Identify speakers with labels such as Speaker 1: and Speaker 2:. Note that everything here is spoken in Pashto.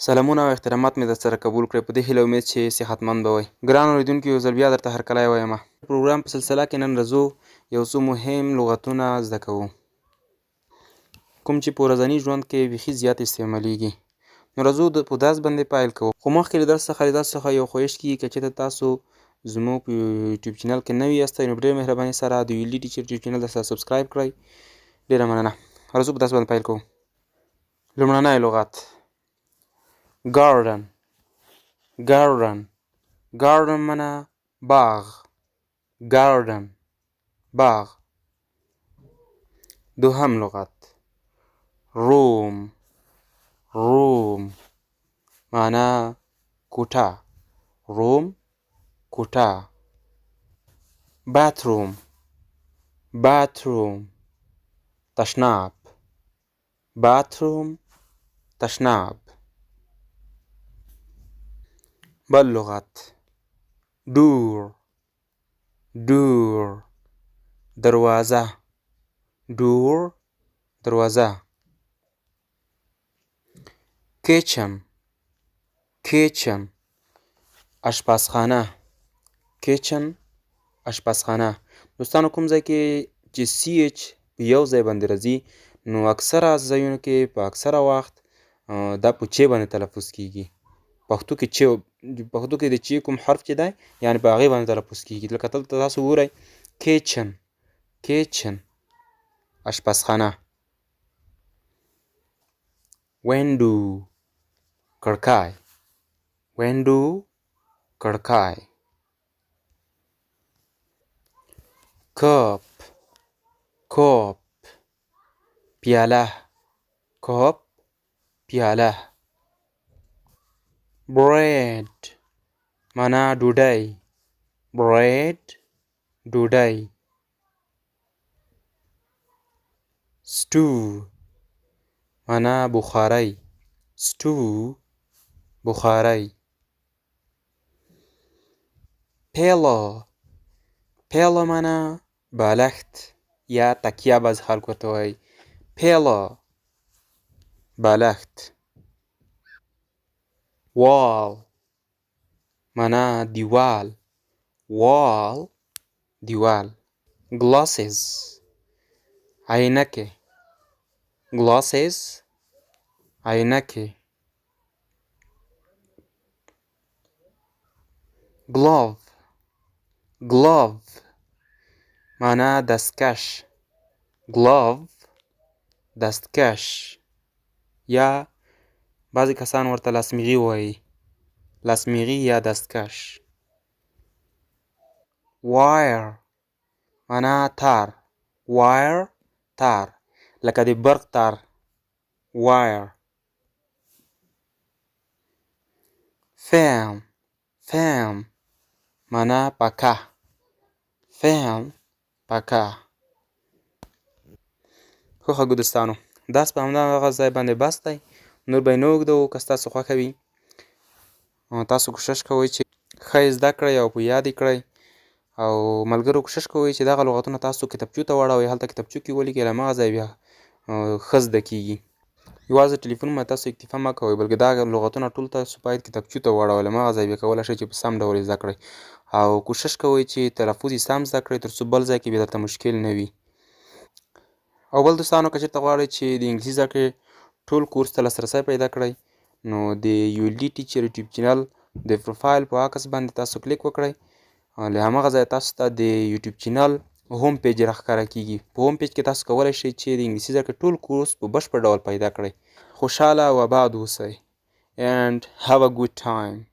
Speaker 1: سلامونه او احترامات مې درسره قبول کړئ په دې هیله امید چې صحتمند به وئ. ګران اورېدونکي یو ځل بیا درته هرکلی وایم. پروګرام په سلسله کې نن راځو یو څو مهم لغتونه زده کوو کوم چې په ورځني ژوند کې بیخي زیات استعمالیږي. نو راځو په درس باندې پیل کوو. خو مخکې له درس څخه یو خواهش کېږي که چېرته تاسو زموږ په یوټیوب چینل کې نوي یاستئ نو په ډېرې مهربانۍ سره د ویلي ټیچر یوټیوب چینل درسره سبسکرایب کړئ. ډېره مننه. راځو په درس باندې پیل کوو. لومړنی لغت garden. garden معنی باغ. garden باغ. دوهم لغت room معنی کوټه. room کوټه. bathroom تشناب. تشناب. بل لغت door دروازه. دروازه. kitchen اشپزخانه. اشپزخانه. دوستانو کوم ځای کې چې ch په یو ځای باندې راځي نو اکثره ځایونو کې په اکثره وخت دا په چ باندې تلفظ کیږي. پښتو کې د چ کوم حرف چې دی یعنی په هغې باندې تلفظ کیږي. لکه دلته تاسو وګورئ kitchen اشپزخانه. window کړکۍ. cup پیاله. bread معنی ډوډۍ. stew معنی بخاری. pillow معنی بالښت یا تکیه بعض خلک ورته وایي. pillow بالښت. wall معنی دیوال. glasses عینکې. glove معنی دستکش. یا بعضی کسان ورته لاسمیغي وایي. یا دستکش. wire معنی تار. لکه د برق تار. wire. fan معنی پکه. خو ښه دوستانو درس په همدغه ځای باندې بس دی. نور به یې نه اوږدوو. که ستاسو خوښه وي تاسو کوشش کوئ چې ښه یې زده کړئ او په یاد یې کړئ. او ملګرو کوشش کوئ چې دغه لغتونه تاسو کتابچو ته واړوئ. هلته کتابچو کې ولیکئ. له همغه ځای بیا ښه زده کېږي. یوازې ټلیفون باندې تاسو اکتفا مه کوئ بلکې دا لغتونه ټول تاسو باید کتابچو ته واړوئ. له همغه ځای بیا کولی شئ چې په سم ډول یې زده کړئ. او کوشش کوئ چې تلفظ یې سم زده کړئ تر څو بل ځای کې بیا درته مشکل نه وي. او بل دوستانو که چېرته غواړئ چې د انګلیسي زده کړې ټول کورس ته لاسرسی پیدا کړئ نو د ویلي ټیچر یوټیوب چینل د پروفایل په عکس باندې تاسو کلیک وکړئ. له همغه ځایه تاسو ته د یوټیوب چینل هوم پیج راښکاره کیږي. په هوم پیج کې تاسو کولی شئ چې د انګلیسي زده کړې ټول کورس په بشپړ ډول پیدا کړئ. خوشحاله و آباد اوسئ and have a good time.